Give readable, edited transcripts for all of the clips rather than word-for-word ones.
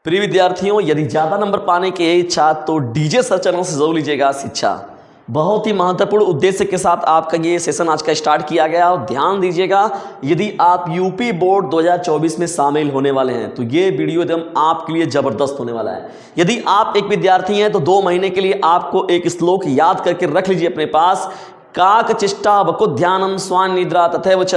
प्रिय विद्यार्थियों, यदि ज़्यादा नंबर पाने की है इच्छा तो डीजे सर चैनल से जरूर लीजिएगा शिक्षा। बहुत ही महत्वपूर्ण उद्देश्य के साथ आपका ये सेशन आज का स्टार्ट किया गया और ध्यान दीजिएगा, यदि आप यूपी बोर्ड 2024 में शामिल होने वाले हैं तो ये वीडियो एकदम आपके लिए ज़बरदस्त होने वाला है। यदि आप एक विद्यार्थी हैं तो 2 महीने के लिए आपको एक श्लोक याद करके रख लीजिए अपने पास। काक चिष्टा वकुध्यानम स्वान निद्रा तथैव च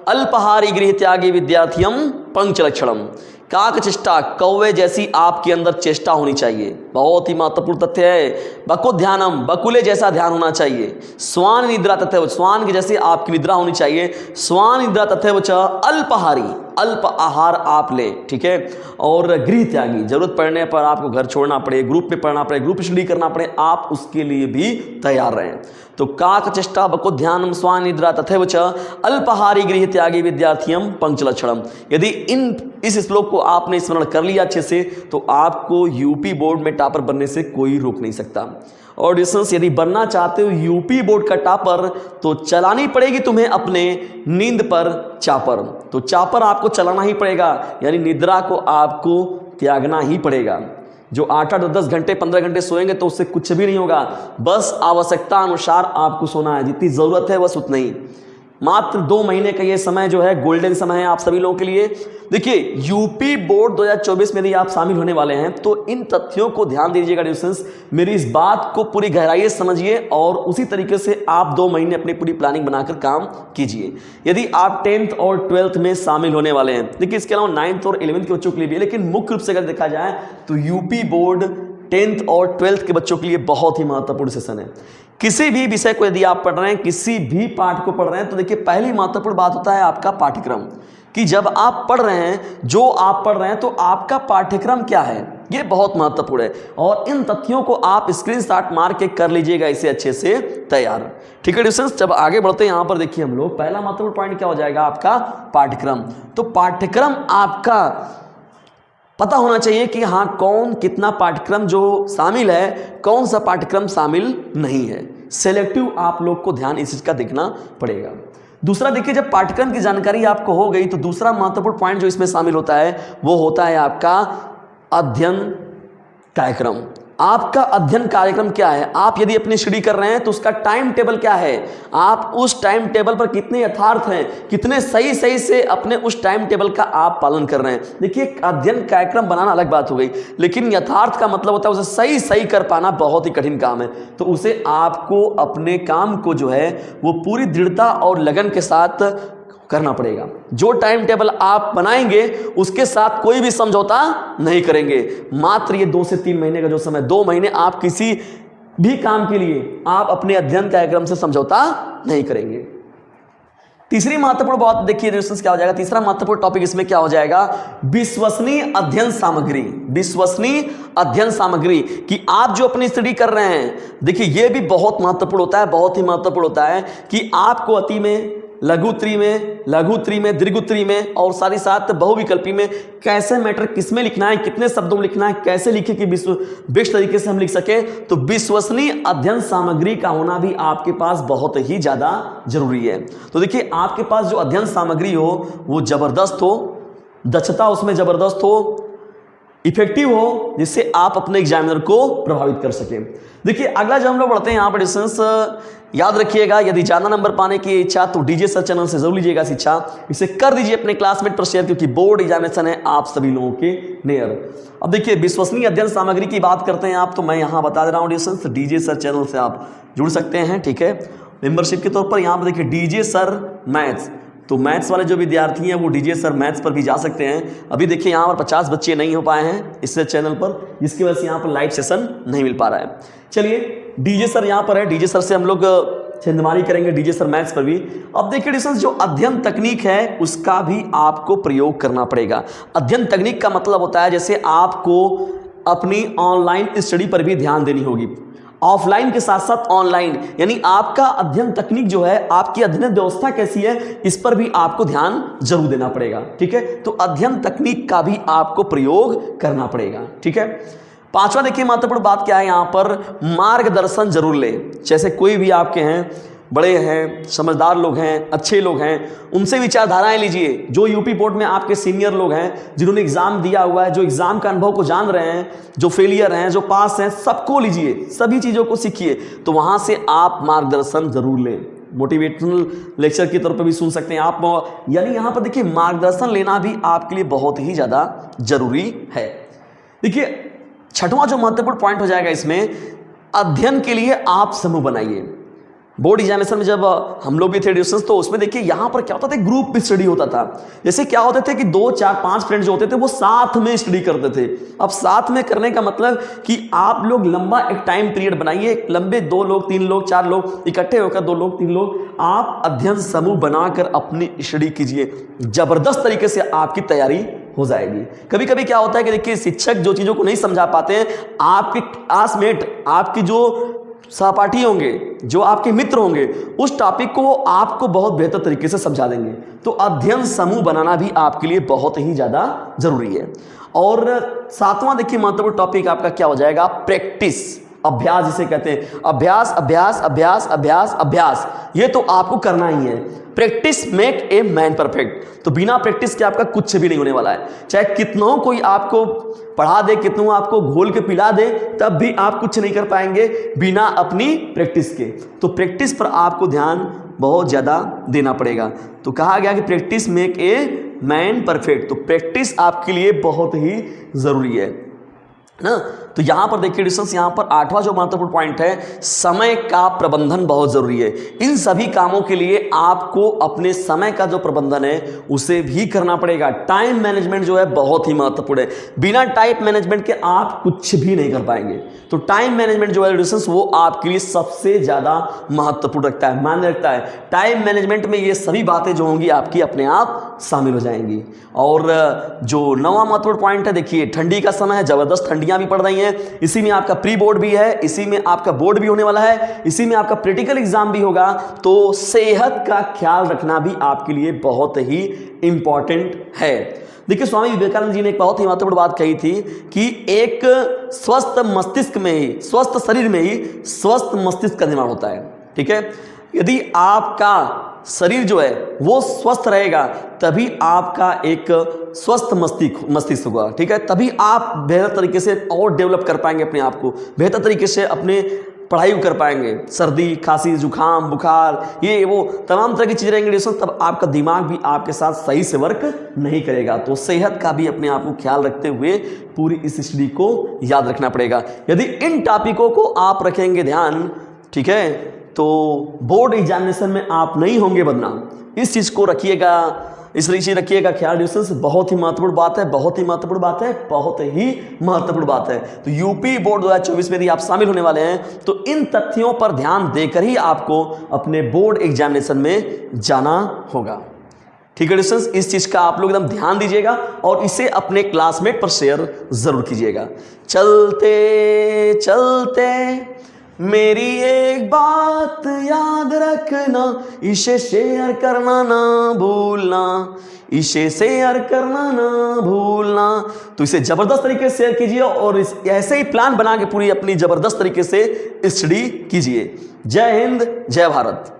अल्पहारी गृह त्यागी विद्यार्थियम पंचलक्षणम। काक चेष्टा, कौवे जैसी आपके अंदर चेष्टा होनी चाहिए, बहुत ही महत्वपूर्ण तथ्य है। बकुध्यानम, बकुले जैसा ध्यान होना चाहिए। स्वान निद्रा तथैव, स्वान की जैसी आपकी निद्रा होनी चाहिए। स्वान निद्रा तथैव च अल्पहारी, अल्प आहार आप ले, ठीक है। और गृह त्यागी, जरूरत पड़ने पर आपको घर छोड़ना पड़े, ग्रुप में पढ़ना पड़े, ग्रुप स्टडी करना पड़े, आप उसके लिए भी तैयार रहें। तो काक चेष्टा बकुध्यानम स्वान निद्रा तथैव च अल्पहारी गृह त्यागी विद्यार्थियम पंचलक्षणम। यदि इस श्लोक को आपने स्मरण कर लिया अच्छे से तो आपको यूपी बोर्ड में टॉपर बनने से कोई रोक नहीं सकता। और डिस्टेंस, यदि बनना चाहते हो यूपी बोर्ड का टॉपर तो चलानी पड़ेगी तुम्हें अपने नींद पर चापर। तो चापर आपको चलाना ही पड़ेगा, यानी निद्रा को आपको त्यागना ही पड़ेगा। जो 8-8 10 घंटे 15 घंटे सोएंगे तो उससे कुछ भी नहीं होगा। बस आवश्यकता अनुसार आपको सोना है, जितनी ज़रूरत है बस उतना ही। मात्र 2 महीने का ये समय जो है गोल्डन समय है आप सभी लोगों के लिए। देखिए, यूपी बोर्ड 2024 में यदि आप शामिल होने वाले हैं तो इन तथ्यों को ध्यान दीजिएगा डिस्टेंस, मेरी इस बात को पूरी गहराई से समझिए और उसी तरीके से आप 2 महीने अपनी पूरी प्लानिंग बनाकर काम कीजिए। यदि आप 10th और 12th में शामिल होने वाले हैं, देखिए इसके अलावा 9th और 11th के बच्चों के लिए भी, लेकिन मुख्य रूप से अगर देखा जाए तो यूपी बोर्ड 10th और 12th के बच्चों के लिए बहुत ही महत्वपूर्ण सेशन है। किसी भी विषय को यदि आप पढ़ रहे हैं, किसी भी पाठ को पढ़ रहे हैं, तो देखिए पहली महत्वपूर्ण बात होता है आपका पाठ्यक्रम, कि जब आप पढ़ रहे हैं, जो आप पढ़ रहे हैं तो आपका पाठ्यक्रम क्या है, ये बहुत महत्वपूर्ण है। और इन तथ्यों को आप स्क्रीनशॉट मार के कर लीजिएगा इसे अच्छे से तैयार, ठीक है डिस्टेंस। जब आगे बढ़ते हैं यहाँ पर देखिए हम लोग, पहला महत्वपूर्ण पॉइंट क्या हो जाएगा आपका पाठ्यक्रम। तो पाठ्यक्रम आपका पता होना चाहिए कि हाँ कौन कितना पाठ्यक्रम जो शामिल है, कौन सा पाठ्यक्रम शामिल नहीं है। सेलेक्टिव आप लोग को ध्यान इस चीज का देखना पड़ेगा। दूसरा देखिए, जब पाठ्यक्रम की जानकारी आपको हो गई तो दूसरा महत्वपूर्ण पॉइंट जो इसमें शामिल होता है वो होता है आपका अध्ययन कार्यक्रम। आपका अध्ययन कार्यक्रम क्या है, आप यदि अपनी स्टडी कर रहे हैं तो उसका टाइम टेबल क्या है, आप उस टाइम टेबल पर कितने यथार्थ हैं, कितने सही से अपने उस टाइम टेबल का आप पालन कर रहे हैं। देखिए, अध्ययन कार्यक्रम बनाना अलग बात हो गई, लेकिन यथार्थ का मतलब होता है उसे सही कर पाना बहुत ही कठिन काम है। तो उसे आपको अपने काम को जो है वो पूरी दृढ़ता और लगन के साथ करना पड़ेगा। जो टाइम टेबल आप बनाएंगे उसके साथ कोई भी समझौता नहीं करेंगे। मात्र ये 2 से 3 महीने का जो समय, 2 महीने आप किसी भी काम के लिए आप अपने अध्ययन कार्यक्रम से समझौता नहीं करेंगे। तीसरी महत्वपूर्ण बात देखिए क्या हो जाएगा, तीसरा महत्वपूर्ण टॉपिक इसमें क्या हो जाएगा, विश्वसनीय अध्ययन सामग्री। विश्वसनीय अध्ययन सामग्री कि आप जो अपनी स्टडी कर रहे हैं, देखिए ये भी बहुत महत्वपूर्ण होता है, बहुत ही महत्वपूर्ण होता है कि आपको अति में, लघु त्रि में, दीर्घोत्तरी में और साथ ही साथ बहुविकल्पी में कैसे मैटर किसमें लिखना है, कितने शब्दों में लिखना है, कैसे लिखे कि बेस्ट तरीके से हम लिख सके। तो विश्वसनीय अध्ययन सामग्री का होना भी आपके पास बहुत ही ज़्यादा जरूरी है। तो देखिए, आपके पास जो अध्ययन सामग्री हो वो ज़बरदस्त हो, दक्षता उसमें ज़बरदस्त हो, इफेक्टिव हो, जिससे आप अपने एग्जामिनर को प्रभावित कर सकें। देखिए, अगला जब हम लोग बढ़ते हैं यहाँ पर डिस्टेंस, याद रखिएगा, यदि ज़्यादा नंबर पाने की इच्छा तो डीजे सर चैनल से जरूर लीजिएगा शिक्षा। इसे कर दीजिए अपने क्लासमेट पर शेयर, क्योंकि बोर्ड एग्जामिनेशन है आप सभी लोगों के नियर। अब देखिए, विश्वसनीय अध्ययन सामग्री की बात करते हैं आप, तो मैं यहाँ बता दे रहा हूँ डिस्टेंस, डीजे सर चैनल से आप जुड़ सकते हैं, ठीक है, मेंबरशिप के तौर पर। यहाँ पर देखिए डीजे सर मैथ्स, तो मैथ्स वाले जो विद्यार्थी हैं वो डीजे सर मैथ्स पर भी जा सकते हैं। अभी देखिए यहाँ पर 50 बच्चे नहीं हो पाए हैं इस चैनल पर, जिसकी वजह से यहाँ पर लाइव सेशन नहीं मिल पा रहा है। चलिए, डीजे सर यहाँ पर है, डीजे सर से हम लोग छेंदमारी करेंगे, डीजे सर मैथ्स पर भी। अब देखिए डिस्टेंस, जो अध्ययन तकनीक है उसका भी आपको प्रयोग करना पड़ेगा। अध्ययन तकनीक का मतलब होता है जैसे आपको अपनी ऑनलाइन स्टडी पर भी ध्यान देनी होगी, ऑफलाइन के साथ साथ ऑनलाइन, यानी आपका अध्ययन तकनीक जो है, आपकी अध्ययन व्यवस्था कैसी है, इस पर भी आपको ध्यान जरूर देना पड़ेगा, ठीक है। तो अध्ययन तकनीक का भी आपको प्रयोग करना पड़ेगा, ठीक है। पांचवा देखिए महत्वपूर्ण बात क्या है यहाँ पर, मार्गदर्शन जरूर ले। जैसे कोई भी आपके हैं बड़े हैं, समझदार लोग हैं, अच्छे लोग हैं, उनसे विचारधाराएं लीजिए। जो यूपी बोर्ड में आपके सीनियर लोग हैं, जिन्होंने एग्ज़ाम दिया हुआ है, जो एग्ज़ाम का अनुभव को जान रहे हैं, जो फेलियर हैं, जो पास हैं, सबको लीजिए, सभी चीज़ों को सीखिए। तो वहाँ से आप मार्गदर्शन जरूर लें। मोटिवेशनल लेक्चर के तौर पर भी सुन सकते हैं आप। यानी यहाँ पर देखिए मार्गदर्शन लेना भी आपके लिए बहुत ही ज़्यादा जरूरी है। देखिए छठवां जो महत्वपूर्ण पॉइंट हो जाएगा इसमें, अध्ययन के लिए आप समूह बनाइए। बोर्ड एग्जामिनेशन में जब हम लोग भी थे ट्यूशंस, तो उसमें देखिए यहाँ पर क्या होता था, ग्रुप स्टडी होता था। जैसे क्या होते थे कि 2 4 5 फ्रेंड्स जो होते थे वो साथ में स्टडी करते थे। अब साथ में करने का मतलब कि आप लोग लंबा एक टाइम पीरियड बनाइए, लंबे 2 लोग 3 लोग 4 लोग इकट्ठे होकर 2 लोग 3 लोग आप अध्ययन समूह बनाकर अपनी स्टडी कीजिए। जबरदस्त तरीके से आपकी तैयारी हो जाएगी। कभी कभी क्या होता है कि देखिए शिक्षक जो चीज़ों को नहीं समझा पाते हैं, आपके क्लासमेट, आपकी जो सहपाठी होंगे, जो आपके मित्र होंगे, उस टॉपिक को आपको बहुत बेहतर तरीके से समझा देंगे। तो अध्ययन समूह बनाना भी आपके लिए बहुत ही ज़्यादा जरूरी है। और 7वां देखिए महत्वपूर्ण टॉपिक आपका क्या हो जाएगा, प्रैक्टिस, अभ्यास जिसे कहते हैं। अभ्यास अभ्यास अभ्यास अभ्यास अभ्यास, ये तो आपको करना ही है। Practice make a man perfect. तो बिना प्रैक्टिस के आपका कुछ भी नहीं होने वाला है। चाहे कितनों कोई आपको पढ़ा दे, कितनों आपको घोल के पिला दे, तब भी आप कुछ नहीं कर पाएंगे बिना अपनी प्रैक्टिस के। तो प्रैक्टिस पर आपको ध्यान बहुत ज़्यादा देना पड़ेगा। तो कहा गया कि practice make a man perfect. तो प्रैक्टिस आपके लिए बहुत ही ज़रूरी है ना। तो यहां पर देखिए डिस्टेंस, यहां पर 8वां जो महत्वपूर्ण पॉइंट है, समय का प्रबंधन बहुत जरूरी है। इन सभी कामों के लिए आपको अपने समय का जो प्रबंधन है उसे भी करना पड़ेगा। टाइम मैनेजमेंट जो है बहुत ही महत्वपूर्ण है। बिना टाइम मैनेजमेंट के आप कुछ भी नहीं कर पाएंगे। तो टाइम मैनेजमेंट जो है डिस्टेंस, वो आपके लिए सबसे ज्यादा महत्वपूर्ण रखता है, मायने रखता है। टाइम मैनेजमेंट में ये सभी बातें जो होंगी आपकी अपने आप शामिल हो जाएंगी। और जो 9वां महत्वपूर्ण पॉइंट है, देखिए ठंडी का समय है, जबरदस्त ठंडियां भी पड़ रही हैं। इसी में आपका प्री बोर्ड भी है, इसी में आपका बोर्ड भी होने वाला है, इसी में आपका प्रैक्टिकल एग्जाम भी होगा। तो सेहत का ख्याल रखना भी आपके लिए बहुत ही इंपॉर्टेंट है। देखिए स्वामी विवेकानंद जी ने एक बहुत ही महत्वपूर्ण बात कही थी कि एक स्वस्थ मस्तिष्क में ही, स्वस्थ शरीर में ही स्वस्थ मस्तिष्क का निर्माण होता है। ठीक है, यदि आपका शरीर जो है वो स्वस्थ रहेगा, तभी आपका एक स्वस्थ मस्तिष्क होगा। ठीक है, तभी आप बेहतर तरीके से और डेवलप कर पाएंगे अपने आप को, बेहतर तरीके से अपने पढ़ाई कर पाएंगे। सर्दी, खांसी, जुकाम, बुखार, ये वो तमाम तरह की चीज़ें रहेंगी, तब आपका दिमाग भी आपके साथ सही से वर्क नहीं करेगा। तो सेहत का भी अपने आप को ख्याल रखते हुए पूरी इस स्टडी को याद रखना पड़ेगा। यदि इन टॉपिकों को आप रखेंगे ध्यान, ठीक है, तो बोर्ड एग्जामिनेशन में आप नहीं होंगे बदनाम। इस चीज़ को रखिएगा, इस चीज़ रखिएगा ख्याल। डिस्टेंस बहुत ही महत्वपूर्ण बात है, बहुत ही महत्वपूर्ण बात है, बहुत ही महत्वपूर्ण बात है। तो यूपी बोर्ड 2024 में यदि आप शामिल होने वाले हैं तो इन तथ्यों पर ध्यान देकर ही आपको अपने बोर्ड एग्जामिनेशन में जाना होगा। ठीक है डिस्टेंस, इस चीज़ का आप लोग एकदम ध्यान दीजिएगा और इसे अपने क्लासमेट पर शेयर जरूर कीजिएगा। चलते चलते मेरी एक बात याद रखना, इसे शेयर करना ना भूलना, इसे शेयर करना ना भूलना। तो इसे जबरदस्त तरीके से शेयर कीजिए और ऐसे ही प्लान बना के पूरी अपनी जबरदस्त तरीके से स्टडी कीजिए। जय हिंद, जय भारत।